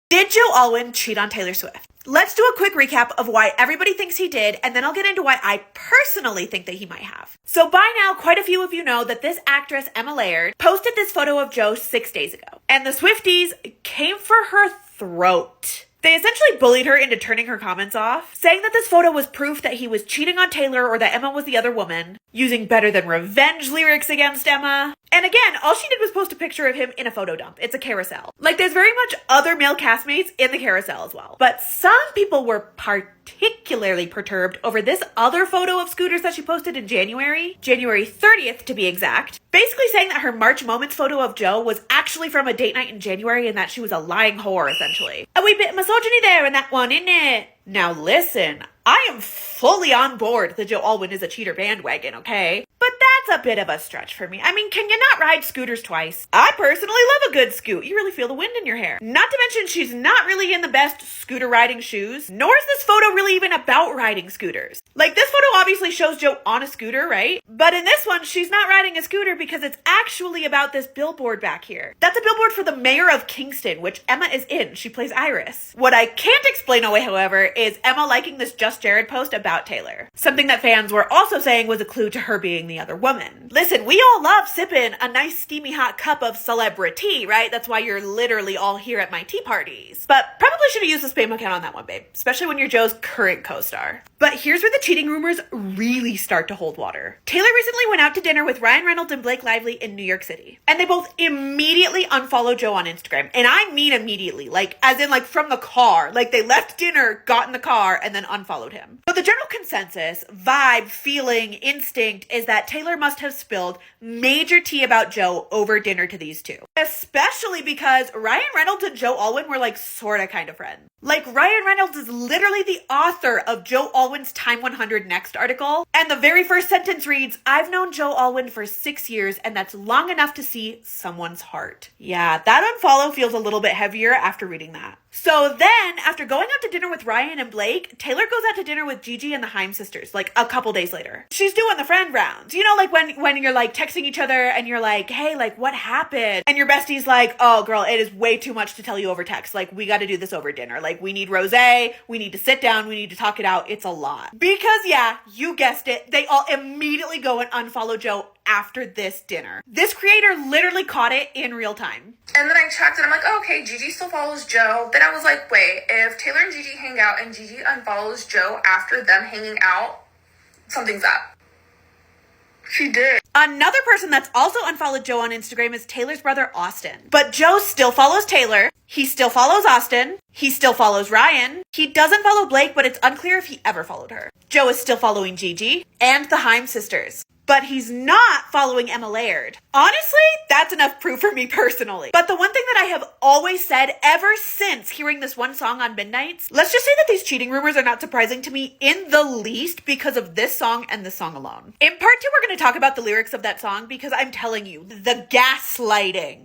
Did Joe Alwyn cheat on Taylor Swift? Let's do a quick recap of why everybody thinks he did, and then I'll get into why I personally think that he might have. So by now, quite a few of you know that this actress, Emma Laird, posted this photo of Joe 6 days ago, and the Swifties came for her throat. They essentially bullied her into turning her comments off, saying that this photo was proof that he was cheating on Taylor or that Emma was the other woman, using better than revenge lyrics against Emma. And again, all she did was post a picture of him in a photo dump. It's a carousel. Like, there's very much other male castmates in the carousel as well. But some people were particularly perturbed over this other photo of Scooters that she posted in January 30th to be exact, basically saying that her March Moments photo of Joe was actually from a date night in January and that she was a lying whore, essentially. A wee bit of misogyny there in that one, isn't it? Now listen, I am fully on board the Joe Alwyn is a cheater bandwagon, okay? But that's a bit of a stretch for me. I mean, can you not ride scooters twice? I personally love a good scoot. You really feel the wind in your hair. Not to mention she's not really in the best scooter riding shoes, nor is this photo really even about riding scooters. Like, this photo obviously shows Joe on a scooter, right? But in this one, she's not riding a scooter because it's actually about this billboard back here. That's a billboard for the mayor of Kingston, which Emma is in. She plays Iris. What I can't explain away, however, is Emma liking this Just Jared post about Taylor. Something that fans were also saying was a clue to her being the other woman. Listen, we all love sipping a nice steamy hot cup of celebrity, right? That's why you're literally all here at my tea parties. But probably should have used the spam account on that one, babe. Especially when you're Joe's current co-star. But here's where the cheating rumors really start to hold water. Taylor recently went out to dinner with Ryan Reynolds and Blake Lively in New York City. And they both immediately unfollowed Joe on Instagram. And I mean immediately, like as in like from the car. Like they left dinner, got in the car, and then unfollowed him. So the general consensus, vibe, feeling, instinct is that Taylor must have spilled major tea about Joe over dinner to these two. Especially because Ryan Reynolds and Joe Alwyn were like sorta kind of friends. Like Ryan Reynolds is literally the author of Joe Alwyn's Time 100 Next article. And the very first sentence reads, "I've known Joe Alwyn for 6 years and that's long enough to see someone's heart." Yeah, that unfollow feels a little bit heavier after reading that. So then, after going out to dinner with Ryan and Blake, Taylor goes out to dinner with Gigi and the Haim sisters, like a couple days later. She's doing the friend rounds. You know, like when you're like texting each other and you're like, hey, like what happened? And your bestie's like, oh girl, it is way too much to tell you over text. Like we got to do this over dinner. Like we need rosé, we need to sit down, we need to talk it out. It's a lot. Because yeah, you guessed it. They all immediately go and unfollow Joe after this dinner. This creator literally caught it in real time. And then I checked and I'm like, oh, okay, Gigi still follows Joe. Then I was like, wait, if Taylor and Gigi hang out and Gigi unfollows Joe after them hanging out, something's up. She did. Another person that's also unfollowed Joe on Instagram is Taylor's brother, Austin. But Joe still follows Taylor. He still follows Austin. He still follows Ryan. He doesn't follow Blake, but it's unclear if he ever followed her. Joe is still following Gigi and the Haim sisters. But he's not following Emma Laird. Honestly, that's enough proof for me personally. But the one thing that I have always said ever since hearing this one song on Midnights, let's just say that these cheating rumors are not surprising to me in the least because of this song and this song alone. In part 2, we're going to talk about the lyrics of that song because I'm telling you, the gaslighting